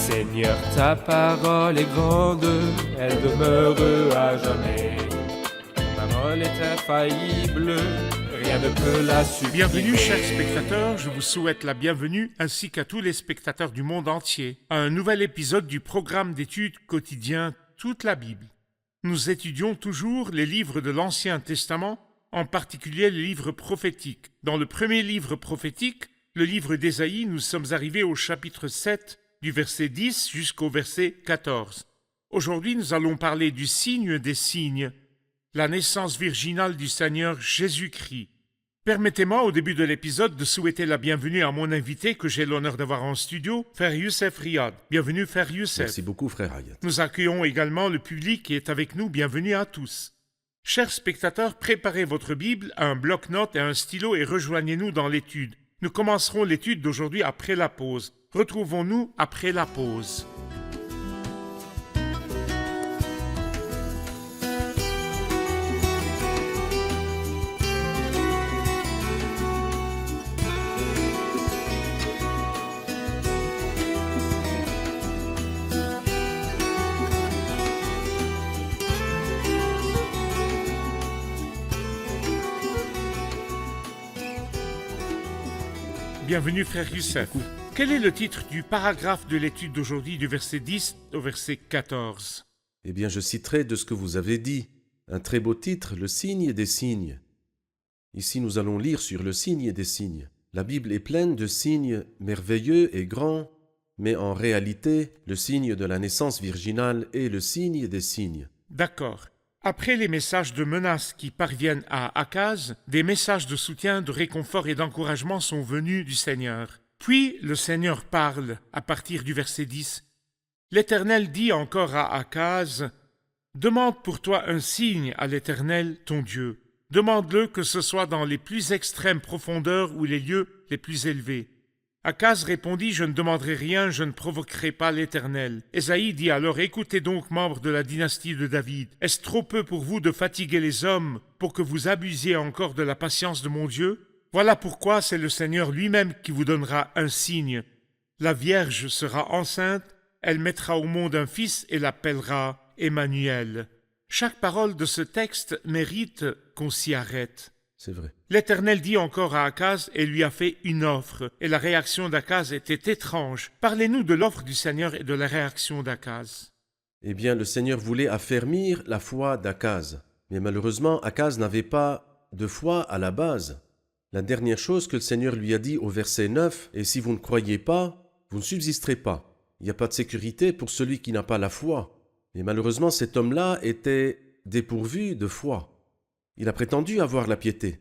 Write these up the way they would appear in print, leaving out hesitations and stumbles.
Seigneur, ta parole est grande, elle demeure à jamais. Ta parole est infaillible, rien ne peut la supprimer. Bienvenue, chers spectateurs, je vous souhaite la bienvenue, ainsi qu'à tous les spectateurs du monde entier, à un nouvel épisode du programme d'études quotidien Toute la Bible. Nous étudions toujours les livres de l'Ancien Testament, en particulier les livres prophétiques. Dans le premier livre prophétique, le livre d'Ésaïe, nous sommes arrivés au chapitre 7, du verset 10 jusqu'au verset 14. Aujourd'hui, nous allons parler du signe des signes, la naissance virginale du Seigneur Jésus-Christ. Permettez-moi, au début de l'épisode, de souhaiter la bienvenue à mon invité que j'ai l'honneur d'avoir en studio, Frère Youssef Riyad. Bienvenue, Frère Youssef. Merci beaucoup, Frère Hayat. Nous accueillons également le public qui est avec nous. Bienvenue à tous. Chers spectateurs, préparez votre Bible, un bloc-notes et un stylo et rejoignez-nous dans l'étude. Nous commencerons l'étude d'aujourd'hui après la pause. Retrouvons-nous après la pause. Bienvenue, Frère Youssef. Quel est le titre du paragraphe de l'étude d'aujourd'hui du verset 10 au verset 14 ? Eh bien, je citerai de ce que vous avez dit. Un très beau titre, le signe des signes. Ici, nous allons lire sur le signe des signes. La Bible est pleine de signes merveilleux et grands, mais en réalité, le signe de la naissance virginale est le signe des signes. D'accord. Après les messages de menaces qui parviennent à Akaz, des messages de soutien, de réconfort et d'encouragement sont venus du Seigneur. Puis le Seigneur parle à partir du verset 10. L'Éternel dit encore à Akaz, « Demande pour toi un signe à l'Éternel, ton Dieu. Demande-le que ce soit dans les plus extrêmes profondeurs ou les lieux les plus élevés. » Akaz répondit, « Je ne demanderai rien, je ne provoquerai pas l'Éternel. » Ésaïe dit alors, « Écoutez donc, membres de la dynastie de David. Est-ce trop peu pour vous de fatiguer les hommes pour que vous abusiez encore de la patience de mon Dieu? Voilà pourquoi c'est le Seigneur lui-même qui vous donnera un signe. La Vierge sera enceinte, elle mettra au monde un fils et l'appellera Emmanuel. » Chaque parole de ce texte mérite qu'on s'y arrête. C'est vrai. L'Éternel dit encore à Akaz et lui a fait une offre, et la réaction d'Akaz était étrange. Parlez-nous de l'offre du Seigneur et de la réaction d'Akaz. Eh bien, le Seigneur voulait affermir la foi d'Akaz. Mais malheureusement, Akaz n'avait pas de foi à la base. La dernière chose que le Seigneur lui a dit au verset 9, « Et si vous ne croyez pas, vous ne subsisterez pas. Il n'y a pas de sécurité pour celui qui n'a pas la foi. » Mais malheureusement, cet homme-là était dépourvu de foi. Il a prétendu avoir la piété.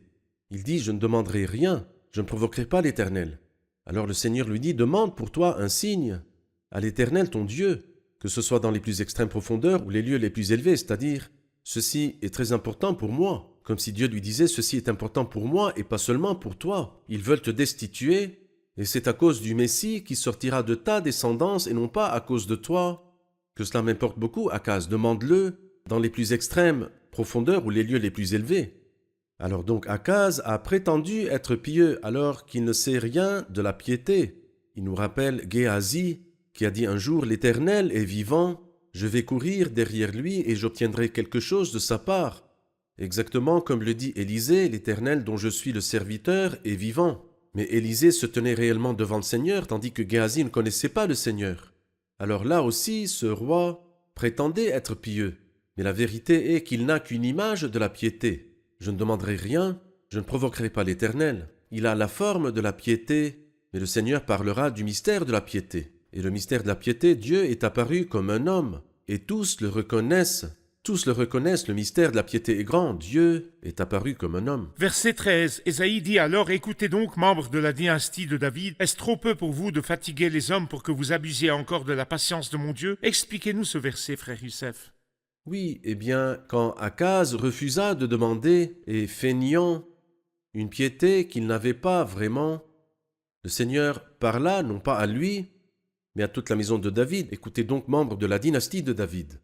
Il dit, « Je ne demanderai rien, je ne provoquerai pas l'Éternel. » Alors le Seigneur lui dit, « Demande pour toi un signe à l'Éternel, ton Dieu, que ce soit dans les plus extrêmes profondeurs ou les lieux les plus élevés, c'est-à-dire, ceci est très important pour moi. » Comme si Dieu lui disait, « Ceci est important pour moi et pas seulement pour toi. Ils veulent te destituer, et c'est à cause du Messie qui sortira de ta descendance et non pas à cause de toi. Que cela m'importe beaucoup, Akaz, demande-le dans les plus extrêmes profondeurs ou les lieux les plus élevés. » Alors donc Akaz a prétendu être pieux alors qu'il ne sait rien de la piété. Il nous rappelle Géasi qui a dit un jour « L'Éternel est vivant, je vais courir derrière lui et j'obtiendrai quelque chose de sa part. » Exactement comme le dit Élisée, l'Éternel dont je suis le serviteur est vivant. Mais Élisée se tenait réellement devant le Seigneur tandis que Géasi ne connaissait pas le Seigneur. Alors là aussi, ce roi prétendait être pieux. Mais la vérité est qu'il n'a qu'une image de la piété. Je ne demanderai rien, je ne provoquerai pas l'Éternel. Il a la forme de la piété, mais le Seigneur parlera du mystère de la piété. Et le mystère de la piété, Dieu est apparu comme un homme, et tous le reconnaissent. Tous le reconnaissent, le mystère de la piété est grand, Dieu est apparu comme un homme. Verset 13, Ésaïe dit alors, « Écoutez donc, membres de la dynastie de David, est-ce trop peu pour vous de fatiguer les hommes pour que vous abusiez encore de la patience de mon Dieu ?» Expliquez-nous ce verset, frère Youssef. Oui, eh bien, quand Akaz refusa de demander et feignant une piété qu'il n'avait pas vraiment, le Seigneur parla non pas à lui, mais à toute la maison de David. Écoutez donc, membres de la dynastie de David.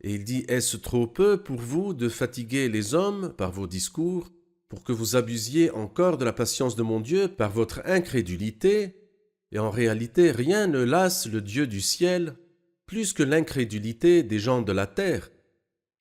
Et il dit, « Est-ce trop peu pour vous de fatiguer les hommes par vos discours, pour que vous abusiez encore de la patience de mon Dieu par votre incrédulité ? Et en réalité, rien ne lasse le Dieu du ciel plus que l'incrédulité des gens de la terre.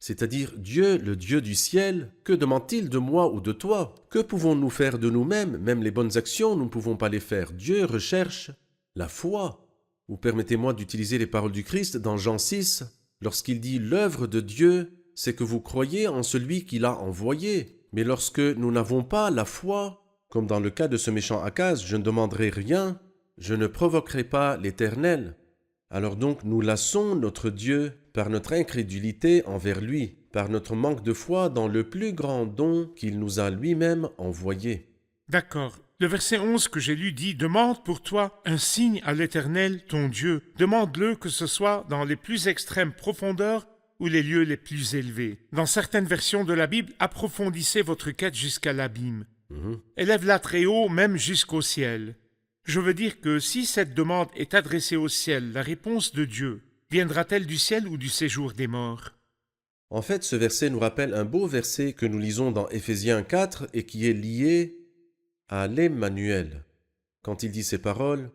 C'est-à-dire Dieu, le Dieu du ciel, que demande-t-il de moi ou de toi? Que pouvons-nous faire de nous-mêmes? Même les bonnes actions, nous ne pouvons pas les faire. Dieu recherche la foi. Ou permettez-moi d'utiliser les paroles du Christ dans Jean 6, lorsqu'il dit « L'œuvre de Dieu, c'est que vous croyez en celui qui l'a envoyé. » Mais lorsque nous n'avons pas la foi, comme dans le cas de ce méchant Akaz, je ne demanderai rien, je ne provoquerai pas l'Éternel. Alors donc nous lassons notre Dieu par notre incrédulité envers lui, par notre manque de foi dans le plus grand don qu'il nous a lui-même envoyé. D'accord. Le verset 11 que j'ai lu dit « Demande pour toi un signe à l'Éternel, ton Dieu. Demande-le que ce soit dans les plus extrêmes profondeurs ou les lieux les plus élevés. Dans certaines versions de la Bible, approfondissez votre quête jusqu'à l'abîme. Élève-la très haut, même jusqu'au ciel. » Je veux dire que si cette demande est adressée au ciel, la réponse de Dieu viendra-t-elle du ciel ou du séjour des morts? En fait, ce verset nous rappelle un beau verset que nous lisons dans Éphésiens 4 et qui est lié à l'Emmanuel. Quand il dit ces paroles,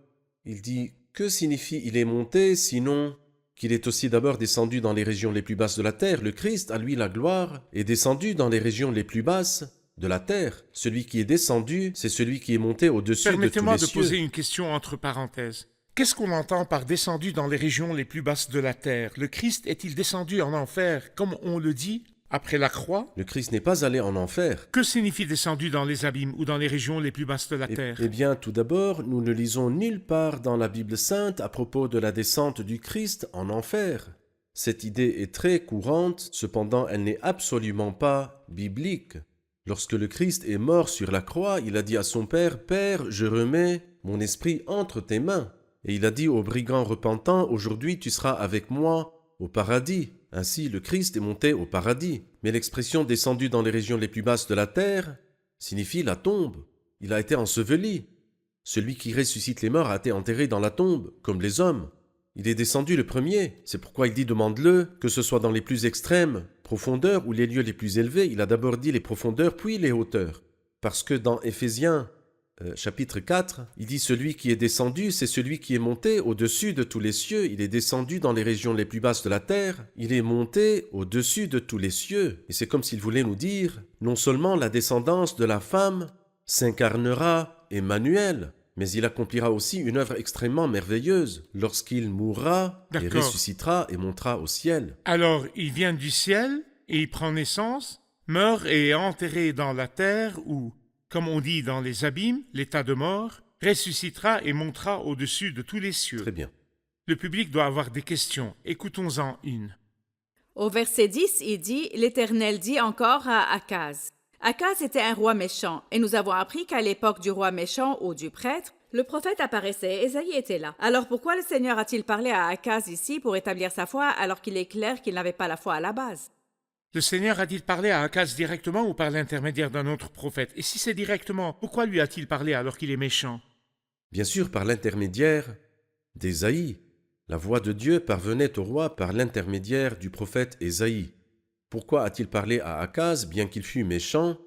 il dit « Que signifie il est monté, sinon qu'il est aussi d'abord descendu dans les régions les plus basses de la terre? Le Christ, à lui la gloire, est descendu dans les régions les plus basses de la terre. Celui qui est descendu, c'est celui qui est monté au-dessus de tous les cieux. » Permettez-moi de poser une question entre parenthèses. Qu'est-ce qu'on entend par descendu dans les régions les plus basses de la terre? Le Christ est-il descendu en enfer, comme on le dit, après la croix? Le Christ n'est pas allé en enfer. Que signifie descendu dans les abîmes ou dans les régions les plus basses de la terre? Eh bien, tout d'abord, nous ne lisons nulle part dans la Bible sainte à propos de la descente du Christ en enfer. Cette idée est très courante, cependant elle n'est absolument pas biblique. Lorsque le Christ est mort sur la croix, il a dit à son Père, « Père, je remets mon esprit entre tes mains. » Et il a dit aux brigands repentants, « Aujourd'hui tu seras avec moi au paradis. » Ainsi le Christ est monté au paradis. Mais l'expression « descendu dans les régions les plus basses de la terre » signifie la tombe. Il a été enseveli. Celui qui ressuscite les morts a été enterré dans la tombe, comme les hommes. Il est descendu le premier. C'est pourquoi il dit « Demande-le, que ce soit dans les plus extrêmes profondeurs ou les lieux les plus élevés. » Il a d'abord dit les profondeurs, puis les hauteurs. Parce que dans Éphésiens chapitre 4, il dit « Celui qui est descendu, c'est celui qui est monté au-dessus de tous les cieux. Il est descendu dans les régions les plus basses de la terre. Il est monté au-dessus de tous les cieux. » Et c'est comme s'il voulait nous dire, non seulement la descendance de la femme s'incarnera Emmanuel, mais il accomplira aussi une œuvre extrêmement merveilleuse lorsqu'il mourra et ressuscitera et montera au ciel. Alors, il vient du ciel et il prend naissance, meurt et est enterré dans la terre ou, comme on dit dans les abîmes, l'état de mort, ressuscitera et montera au-dessus de tous les cieux. Très bien. Le public doit avoir des questions. Écoutons-en une. Au verset 10, il dit « L'Éternel dit encore à Akaz. » Akaz était un roi méchant, et nous avons appris qu'à l'époque du roi méchant ou du prêtre, le prophète apparaissait, Ésaïe était là. Alors pourquoi le Seigneur a-t-il parlé à Akaz ici pour établir sa foi alors qu'il est clair qu'il n'avait pas la foi à la base? Le Seigneur a-t-il parlé à Akaz directement ou par l'intermédiaire d'un autre prophète? Et si c'est directement, pourquoi lui a-t-il parlé alors qu'il est méchant? Bien sûr, par l'intermédiaire d'Ésaïe. La voix de Dieu parvenait au roi par l'intermédiaire du prophète Ésaïe. Pourquoi a-t-il parlé à Akaz, bien qu'il fût méchant?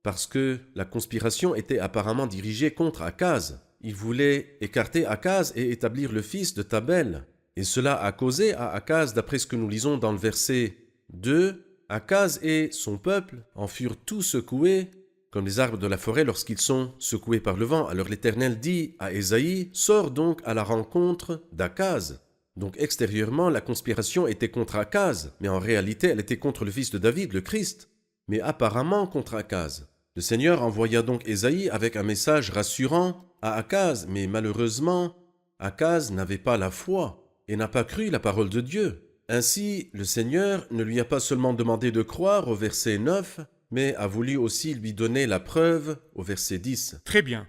Parce que la conspiration était apparemment dirigée contre Akaz. Il voulait écarter Akaz et établir le fils de Tabel. Et cela a causé à Akaz, d'après ce que nous lisons dans le verset 2, Akaz et son peuple en furent tous secoués, comme les arbres de la forêt lorsqu'ils sont secoués par le vent. Alors l'Éternel dit à Ésaïe, « Sors donc à la rencontre d'Akaz. » Donc extérieurement, la conspiration était contre Akaz, mais en réalité, elle était contre le fils de David, le Christ, mais apparemment contre Akaz. Le Seigneur envoya donc Ésaïe avec un message rassurant à Akaz, mais malheureusement, Akaz n'avait pas la foi et n'a pas cru la parole de Dieu. Ainsi, le Seigneur ne lui a pas seulement demandé de croire au verset 9, mais a voulu aussi lui donner la preuve au verset 10. Très bien.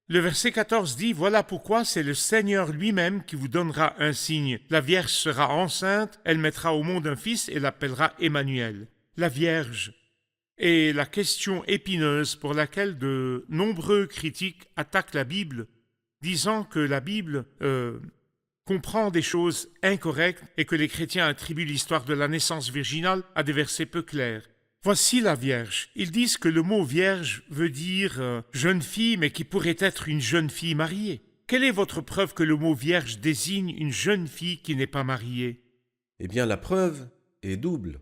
Le verset 14 dit « Voilà pourquoi c'est le Seigneur lui-même qui vous donnera un signe. La Vierge sera enceinte, elle mettra au monde un fils et l'appellera Emmanuel. » La Vierge est la question épineuse pour laquelle de nombreux critiques attaquent la Bible, disant que la Bible comprend des choses incorrectes et que les chrétiens attribuent l'histoire de la naissance virginale à des versets peu clairs. Voici la Vierge. Ils disent que le mot Vierge veut dire jeune fille, mais qui pourrait être une jeune fille mariée. quelle est votre preuve que le mot vierge désigne une jeune fille qui n'est pas mariée? Eh bien, la preuve est double.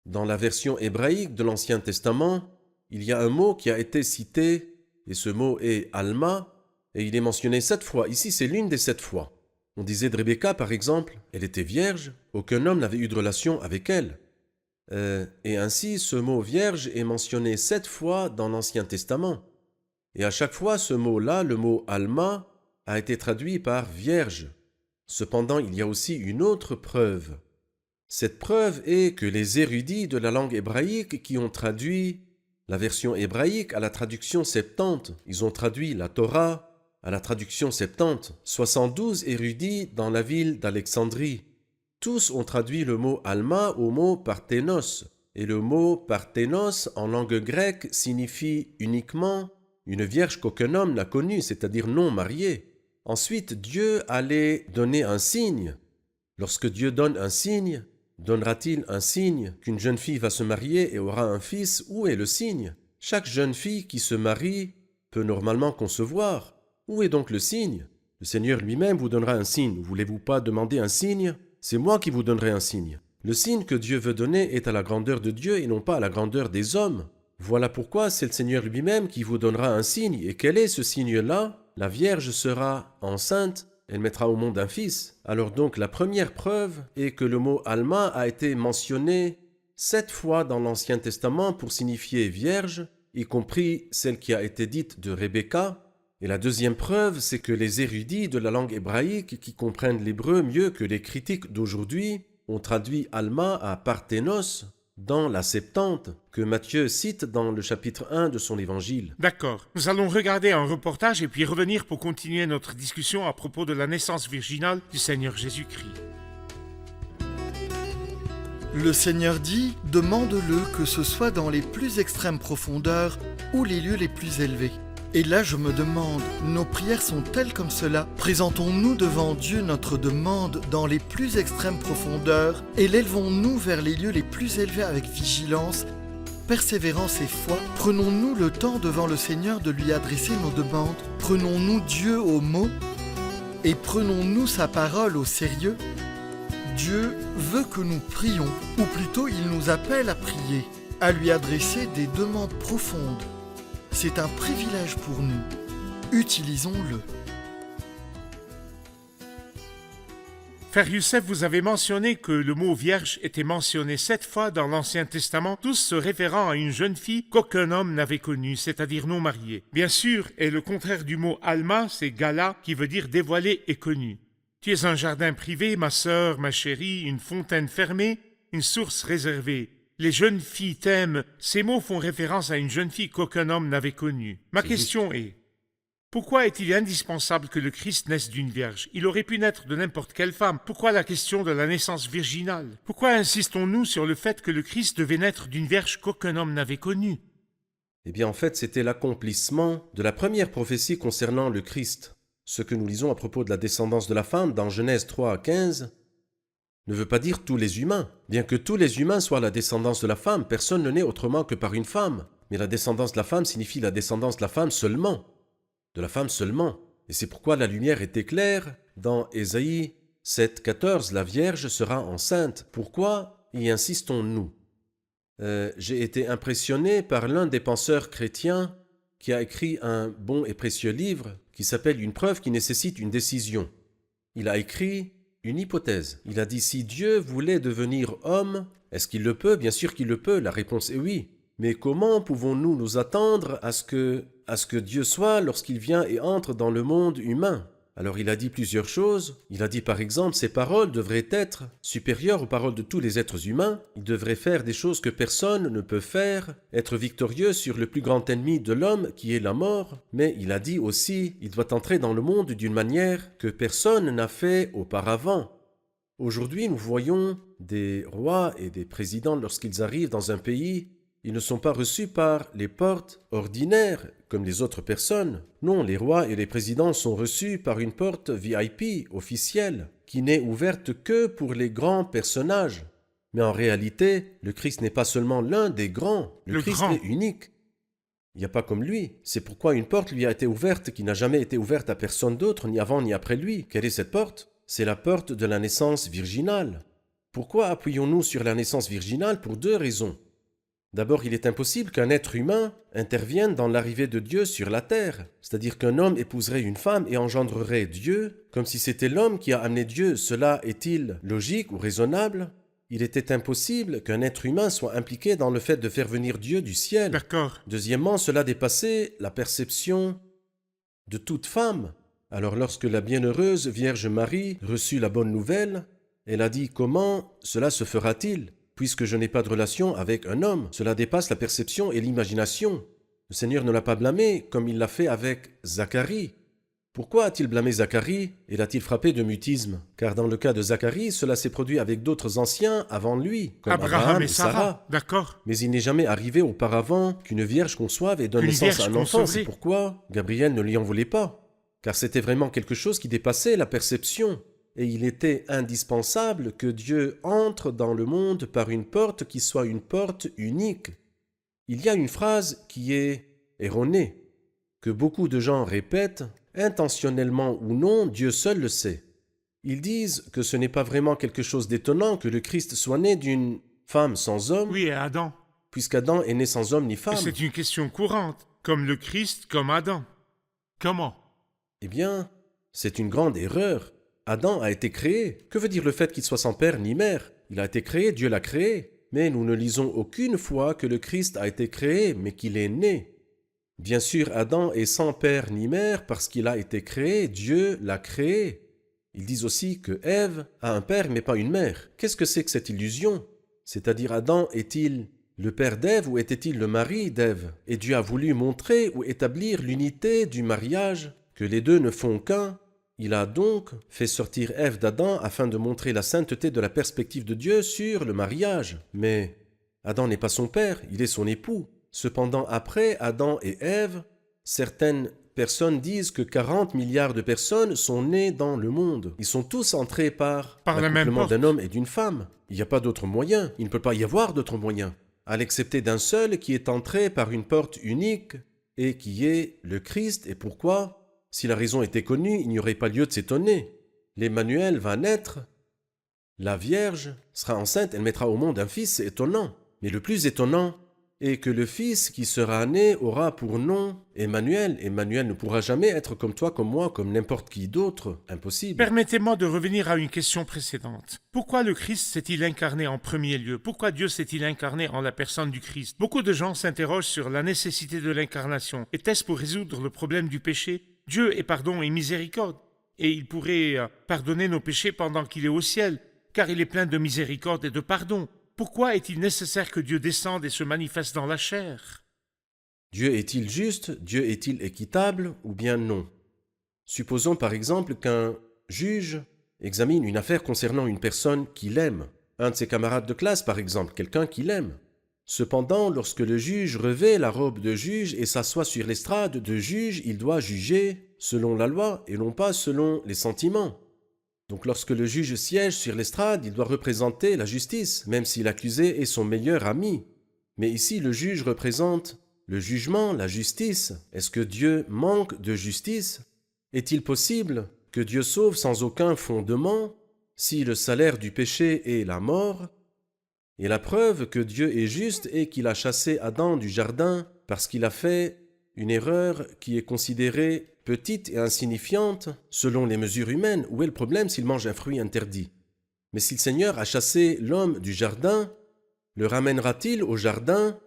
Dans la version hébraïque de l'Ancien Testament, il y a un mot qui a été cité, et ce mot est Alma, et il est mentionné 7 fois. Ici, c'est l'une des 7 fois. On disait de Rebecca, par exemple, elle était vierge, aucun homme n'avait eu de relation avec elle. Et ainsi, ce mot vierge est mentionné 7 fois dans l'Ancien Testament. Et à chaque fois, ce mot-là, le mot Alma, a été traduit par vierge. Cependant, il y a aussi une autre preuve. Cette preuve est que les érudits de la langue hébraïque qui ont traduit la version hébraïque à la traduction Septante, ils ont traduit la Torah à la traduction Septante, 72 érudits dans la ville d'Alexandrie. Tous ont traduit le mot Alma au mot Parthénos, et le mot Parthénos en langue grecque signifie uniquement une vierge qu'aucun homme n'a connue, c'est-à-dire non mariée. Ensuite, Dieu allait donner un signe. Lorsque Dieu donne un signe, donnera-t-il un signe qu'une jeune fille va se marier et aura un fils? Où est le signe? Chaque jeune fille qui se marie peut normalement concevoir. Où est donc le signe? Le Seigneur lui-même vous donnera un signe. Ne voulez-vous pas demander un signe? C'est moi qui vous donnerai un signe. Le signe que Dieu veut donner est à la grandeur de Dieu et non pas à la grandeur des hommes. Voilà pourquoi c'est le Seigneur lui-même qui vous donnera un signe. Et quel est ce signe-là? La Vierge sera enceinte, elle mettra au monde un fils. Alors donc la première preuve est que le mot Alma a été mentionné 7 fois dans l'Ancien Testament pour signifier vierge, y compris celle qui a été dite de Rebecca. Et la deuxième preuve, c'est que les érudits de la langue hébraïque qui comprennent l'hébreu mieux que les critiques d'aujourd'hui ont traduit Alma à Parthénos dans la Septante que Matthieu cite dans le chapitre 1 de son évangile. D'accord. Nous allons regarder un reportage et puis revenir pour continuer notre discussion à propos de la naissance virginale du Seigneur Jésus-Christ. Le Seigneur dit, demande-le que ce soit dans les plus extrêmes profondeurs ou les lieux les plus élevés. Et là, je me demande, nos prières sont-elles comme cela? Présentons-nous devant Dieu notre demande dans les plus extrêmes profondeurs et l'élevons-nous vers les lieux les plus élevés avec vigilance, persévérance et foi? Prenons-nous le temps devant le Seigneur de lui adresser nos demandes? Prenons-nous Dieu au mot? Et prenons-nous sa parole au sérieux? Dieu veut que nous prions, ou plutôt il nous appelle à prier, à lui adresser des demandes profondes. C'est un privilège pour nous. Utilisons-le. Frère Youssef, vous avez mentionné que le mot vierge était mentionné 7 fois dans l'Ancien Testament, tous se référant à une jeune fille qu'aucun homme n'avait connue, c'est-à-dire non mariée. Bien sûr, et le contraire du mot Alma, c'est Gala, qui veut dire dévoilé et connu. Tu es un jardin privé, ma sœur, ma chérie, une fontaine fermée, une source réservée. Les jeunes filles t'aiment. Ces mots font référence à une jeune fille qu'aucun homme n'avait connue. Ma question est, pourquoi est-il indispensable que le Christ naisse d'une vierge? Il aurait pu naître de n'importe quelle femme. Pourquoi la question de la naissance virginale? Pourquoi insistons-nous sur le fait que le Christ devait naître d'une vierge qu'aucun homme n'avait connue? Eh bien, en fait, c'était l'accomplissement de la première prophétie concernant le Christ. Ce que nous lisons à propos de la descendance de la femme dans Genèse 3 à 15 ne veut pas dire tous les humains. Bien que tous les humains soient la descendance de la femme, personne ne naît autrement que par une femme. Mais la descendance de la femme signifie la descendance de la femme seulement. De la femme seulement. Et c'est pourquoi la lumière était claire dans Ésaïe 7,14. La Vierge sera enceinte. Pourquoi y insistons-nous? J'ai été impressionné par l'un des penseurs chrétiens qui a écrit un bon et précieux livre qui s'appelle « Une preuve qui nécessite une décision ». Il a écrit une hypothèse. Il a dit, si Dieu voulait devenir homme, est-ce qu'il le peut? Bien sûr qu'il le peut, la réponse est oui. Mais comment pouvons-nous nous attendre à ce que Dieu soit lorsqu'il vient et entre dans le monde humain? Alors il a dit plusieurs choses. Il a dit par exemple, ses paroles devraient être supérieures aux paroles de tous les êtres humains. Il devrait faire des choses que personne ne peut faire, être victorieux sur le plus grand ennemi de l'homme qui est la mort. Mais il a dit aussi, il doit entrer dans le monde d'une manière que personne n'a fait auparavant. Aujourd'hui, nous voyons des rois et des présidents lorsqu'ils arrivent dans un pays. Ils ne sont pas reçus par les portes ordinaires comme les autres personnes. Non, les rois et les présidents sont reçus par une porte VIP officielle qui n'est ouverte que pour les grands personnages. Mais en réalité, le Christ n'est pas seulement l'un des grands. Le Christ est unique. Il n'y a pas comme lui. C'est pourquoi une porte lui a été ouverte qui n'a jamais été ouverte à personne d'autre, ni avant ni après lui. Quelle est cette porte? C'est la porte de la naissance virginale. Pourquoi appuyons-nous sur la naissance virginale? Pour deux raisons. D'abord, il est impossible qu'un être humain intervienne dans l'arrivée de Dieu sur la terre. C'est-à-dire qu'un homme épouserait une femme et engendrerait Dieu, comme si c'était l'homme qui a amené Dieu. Cela est-il logique ou raisonnable? Il était impossible qu'un être humain soit impliqué dans le fait de faire venir Dieu du ciel. D'accord. Deuxièmement, cela dépassait la perception de toute femme. Alors lorsque la bienheureuse Vierge Marie reçut la bonne nouvelle, elle a dit « Comment cela se fera-t-il ? Puisque je n'ai pas de relation avec un homme. » Cela dépasse la perception et l'imagination. Le Seigneur ne l'a pas blâmé comme il l'a fait avec Zacharie. Pourquoi a-t-il blâmé Zacharie et l'a-t-il frappé de mutisme? Car dans le cas de Zacharie, cela s'est produit avec d'autres anciens avant lui, comme Abraham et Sarah. D'accord. Mais il n'est jamais arrivé auparavant qu'une vierge conçoive et donne Une naissance à vierge un enfant. concevée. C'est pourquoi Gabriel ne lui en voulait pas. Car c'était vraiment quelque chose qui dépassait la perception. Et il était indispensable que Dieu entre dans le monde par une porte qui soit une porte unique. Il y a une phrase qui est erronée, que beaucoup de gens répètent, intentionnellement ou non, Dieu seul le sait. Ils disent que ce n'est pas vraiment quelque chose d'étonnant que le Christ soit né d'une femme sans homme, Oui, et Adam. puisqu'Adam est né sans homme ni Et femme. c'est une question courante, comme le Christ, comme Adam. Comment? Eh bien, c'est une grande erreur. Adam a été créé. Que veut dire le fait qu'il soit sans père ni mère? Il a été créé, Dieu l'a créé. Mais nous ne lisons aucune fois que le Christ a été créé, mais qu'il est né. Bien sûr, Adam est sans père ni mère parce qu'il a été créé, Dieu l'a créé. Ils disent aussi que Ève a un père mais pas une mère. Qu'est-ce que c'est que cette illusion? C'est-à-dire Adam est-il le père d'Ève ou était-il le mari d'Ève? Et Dieu a voulu montrer ou établir l'unité du mariage, que les deux ne font qu'un. Il a donc fait sortir Ève d'Adam afin de montrer la sainteté de la perspective de Dieu sur le mariage. Mais Adam n'est pas son père, il est son époux. Cependant, après Adam et Ève, certaines personnes disent que 40 milliards de personnes sont nées dans le monde. Ils sont tous entrés par la même l'accouplement porte. d'un homme et d'une femme. Il n'y a pas d'autre moyen, il ne peut pas y avoir d'autre moyen, à l'excepter d'un seul qui est entré par une porte unique et qui est le Christ. Et pourquoi? Si la raison était connue, il n'y aurait pas lieu de s'étonner. L'Emmanuel va naître, la Vierge sera enceinte, elle mettra au monde un fils, c'est étonnant. Mais le plus étonnant est que le fils qui sera né aura pour nom Emmanuel. Emmanuel ne pourra jamais être comme toi, comme moi, comme n'importe qui d'autre. Impossible. Permettez-moi de revenir à une question précédente. Pourquoi le Christ s'est-il incarné en premier lieu? Pourquoi Dieu s'est-il incarné en la personne du Christ? Beaucoup de gens s'interrogent sur la nécessité de l'incarnation. Était-ce pour résoudre le problème du péché? Dieu est pardon et miséricorde, et il pourrait pardonner nos péchés pendant qu'il est au ciel, car il est plein de miséricorde et de pardon. Pourquoi est-il nécessaire que Dieu descende et se manifeste dans la chair? Dieu est-il juste? Dieu est-il équitable? Ou bien non? Supposons par exemple qu'un juge examine une affaire concernant une personne qu'il aime. Un de ses camarades de classe par exemple, quelqu'un qu'il aime. Cependant, lorsque le juge revêt la robe de juge et s'assoit sur l'estrade de juge, il doit juger selon la loi et non pas selon les sentiments. Donc lorsque le juge siège sur l'estrade, il doit représenter la justice, même si l'accusé est son meilleur ami. Mais ici, le juge représente le jugement, la justice. Est-ce que Dieu manque de justice? Est-il possible que Dieu sauve sans aucun fondement si le salaire du péché est la mort? Et la preuve que Dieu est juste est qu'il a chassé Adam du jardin parce qu'il a fait une erreur qui est considérée petite et insignifiante selon les mesures humaines. Où est le problème s'il mange un fruit interdit? Mais si le Seigneur a chassé l'homme du jardin, le ramènera-t-il au jardin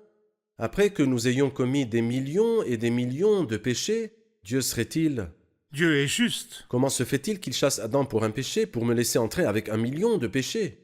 après que nous ayons commis des millions et des millions de péchés? Dieu serait-il? Dieu est juste. Comment se fait-il qu'il chasse Adam pour un péché pour me laisser entrer avec 1 million de péchés?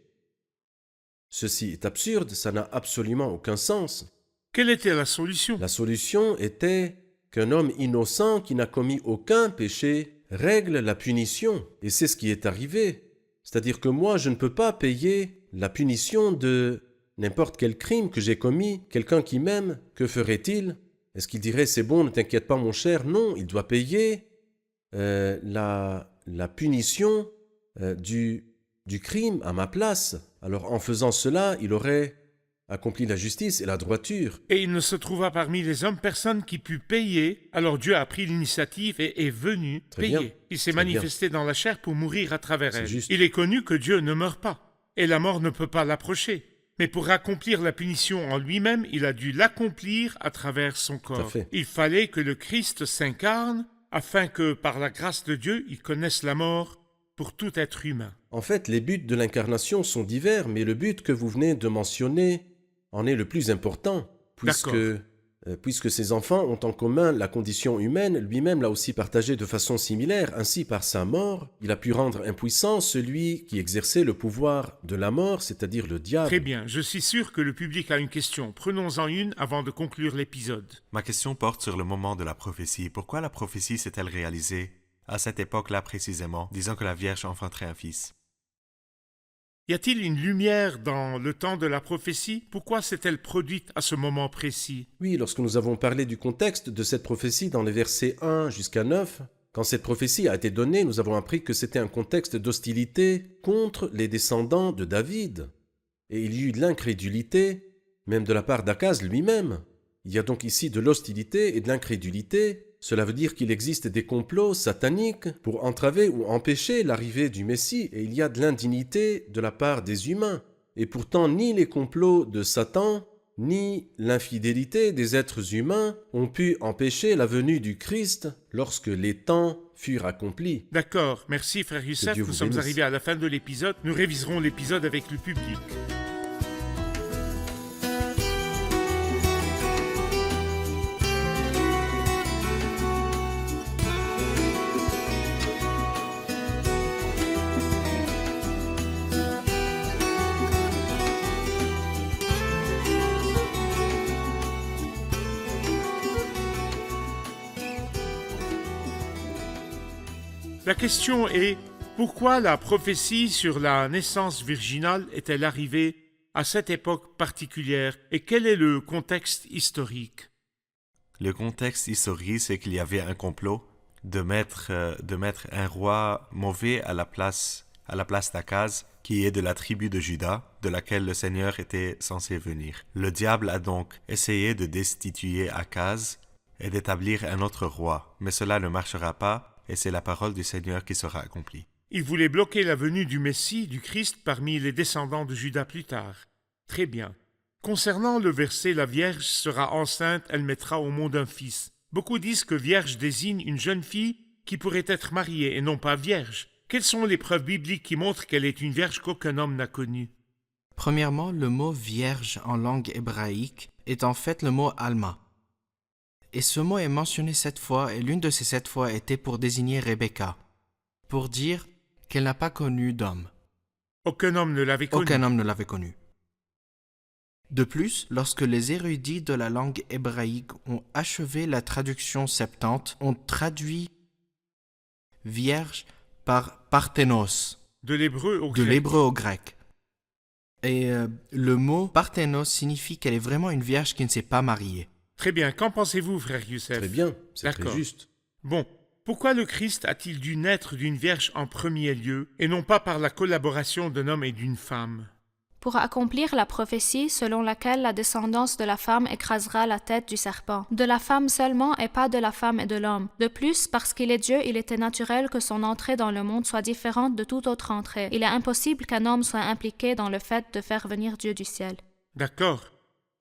Ceci est absurde, ça n'a absolument aucun sens. Quelle était la solution? La solution était qu'un homme innocent qui n'a commis aucun péché règle la punition. Et c'est ce qui est arrivé. C'est-à-dire que moi, je ne peux pas payer la punition de n'importe quel crime que j'ai commis. Quelqu'un qui m'aime, que ferait-il? Est-ce qu'il dirait « c'est bon, ne t'inquiète pas mon cher ». Non, il doit payer la punition du crime à ma place. Alors en faisant cela, il aurait accomplit la justice et la droiture. Et il ne se trouva parmi les hommes personne qui pût payer. Alors Dieu a pris l'initiative et est venu Très payer. bien. Il s'est Très manifesté dans la chair pour mourir à travers C'est elle. juste. Il est connu que Dieu ne meurt pas, et la mort ne peut pas l'approcher. Mais pour accomplir la punition en lui-même, il a dû l'accomplir à travers son corps. fait. Il fallait que le Christ s'incarne afin que, par la grâce de Dieu, il connaisse la mort pour tout être humain. En fait, les buts de l'incarnation sont divers, mais le but que vous venez de mentionner en est le plus important, puisque ces enfants ont en commun la condition humaine, lui-même l'a aussi partagée de façon similaire. Ainsi, par sa mort, il a pu rendre impuissant celui qui exerçait le pouvoir de la mort, c'est-à-dire le diable. Très bien, je suis sûr que le public a une question. Prenons-en une avant de conclure l'épisode. Ma question porte sur le moment de la prophétie. Pourquoi la prophétie s'est-elle réalisée à cette époque-là précisément, disant que la Vierge enfanterait un fils? Y a-t-il une lumière dans le temps de la prophétie? Pourquoi s'est-elle produite à ce moment précis? Oui, lorsque nous avons parlé du contexte de cette prophétie dans les versets 1 jusqu'à 9, quand cette prophétie a été donnée, nous avons appris que c'était un contexte d'hostilité contre les descendants de David. Et il y eut de l'incrédulité, même de la part d'Akaz lui-même. Il y a donc ici de l'hostilité et de l'incrédulité. Cela veut dire qu'il existe des complots sataniques pour entraver ou empêcher l'arrivée du Messie, et il y a de l'indignité de la part des humains. Et pourtant, ni les complots de Satan, ni l'infidélité des êtres humains ont pu empêcher la venue du Christ lorsque les temps furent accomplis. D'accord, merci frère Youssef, Dieu nous vous sommes bénisse. arrivés à la fin de l'épisode. Nous réviserons l'épisode avec le public. La question est, pourquoi la prophétie sur la naissance virginale est-elle arrivée à cette époque particulière et quel est le contexte historique? Le contexte historique, c'est qu'il y avait un complot de mettre un roi mauvais à la place d'Akaz, qui est de la tribu de Juda, de laquelle le Seigneur était censé venir. Le diable a donc essayé de destituer Akaz et d'établir un autre roi, mais cela ne marchera pas, et c'est la parole du Seigneur qui sera accomplie. Il voulait bloquer la venue du Messie, du Christ, parmi les descendants de Juda plus tard. Très bien. Concernant le verset « La Vierge sera enceinte, elle mettra au monde un fils », beaucoup disent que Vierge désigne une jeune fille qui pourrait être mariée et non pas vierge. Quelles sont les preuves bibliques qui montrent qu'elle est une vierge qu'aucun homme n'a connue? Premièrement, le mot « vierge » en langue hébraïque est en fait le mot « alma ». Et ce mot est mentionné 7 fois, et l'une de ces 7 fois était pour désigner Rebecca, pour dire qu'elle n'a pas connu d'homme. Aucun homme ne l'avait connue. Aucun homme ne l'avait connue. De plus, lorsque les érudits de la langue hébraïque ont achevé la traduction septante, on traduit « vierge » par « parthénos », De l'hébreu au de grec. l'hébreu au grec. Et le mot « parthénos » signifie qu'elle est vraiment une vierge qui ne s'est pas mariée. Très bien, qu'en pensez-vous, frère Youssef? Très bien, c'est très D'accord. juste. Bon, pourquoi le Christ a-t-il dû naître d'une vierge en premier lieu, et non pas par la collaboration d'un homme et d'une femme? Pour accomplir la prophétie selon laquelle la descendance de la femme écrasera la tête du serpent. De la femme seulement et pas de la femme et de l'homme. De plus, parce qu'il est Dieu, il était naturel que son entrée dans le monde soit différente de toute autre entrée. Il est impossible qu'un homme soit impliqué dans le fait de faire venir Dieu du ciel. D'accord.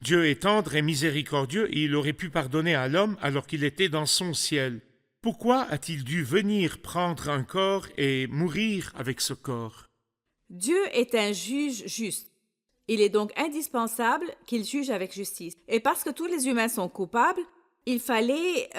Dieu est tendre et miséricordieux et il aurait pu pardonner à l'homme alors qu'il était dans son ciel. Pourquoi a-t-il dû venir prendre un corps et mourir avec ce corps? Dieu est un juge juste. Il est donc indispensable qu'il juge avec justice. Et parce que tous les humains sont coupables, il fallait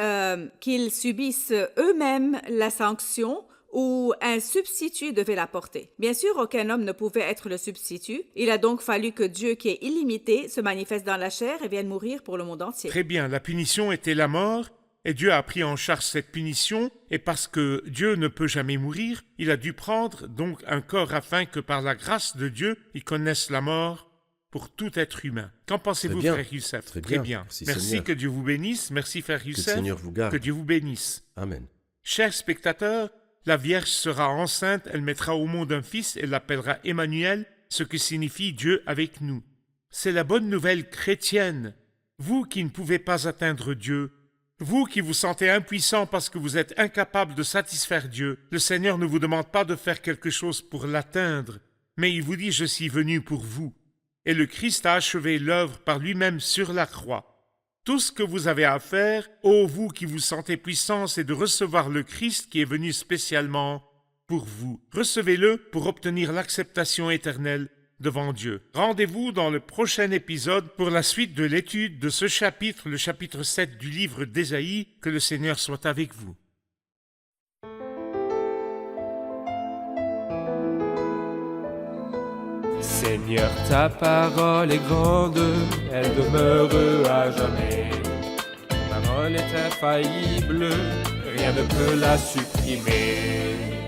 qu'ils subissent eux-mêmes la sanction ou un substitut devait la porter. Bien sûr, aucun homme ne pouvait être le substitut. Il a donc fallu que Dieu, qui est illimité, se manifeste dans la chair et vienne mourir pour le monde entier. Très bien, la punition était la mort, et Dieu a pris en charge cette punition, et parce que Dieu ne peut jamais mourir, il a dû prendre donc un corps afin que par la grâce de Dieu, il connaisse la mort pour tout être humain. Qu'en pensez-vous, Très bien. frère Youssef? Très Très bien. bien. Merci, Seigneur. que Dieu vous bénisse. Merci, frère Que le Youssef. Seigneur vous garde. Que Dieu vous bénisse. Amen. Chers spectateurs, la Vierge sera enceinte, elle mettra au monde un fils et l'appellera Emmanuel, ce qui signifie Dieu avec nous. C'est la bonne nouvelle chrétienne. Vous qui ne pouvez pas atteindre Dieu, vous qui vous sentez impuissant parce que vous êtes incapable de satisfaire Dieu, le Seigneur ne vous demande pas de faire quelque chose pour l'atteindre, mais il vous dit « Je suis venu pour vous ». Et le Christ a achevé l'œuvre par lui-même sur la croix. Tout ce que vous avez à faire, ô vous qui vous sentez puissant, c'est de recevoir le Christ qui est venu spécialement pour vous. Recevez-le pour obtenir l'acceptation éternelle devant Dieu. Rendez-vous dans le prochain épisode pour la suite de l'étude de ce chapitre, le chapitre 7 du livre d'Ésaïe. Que le Seigneur soit avec vous. Seigneur, ta parole est grande, elle demeure à jamais. Ta parole est infaillible, rien ne peut la supprimer.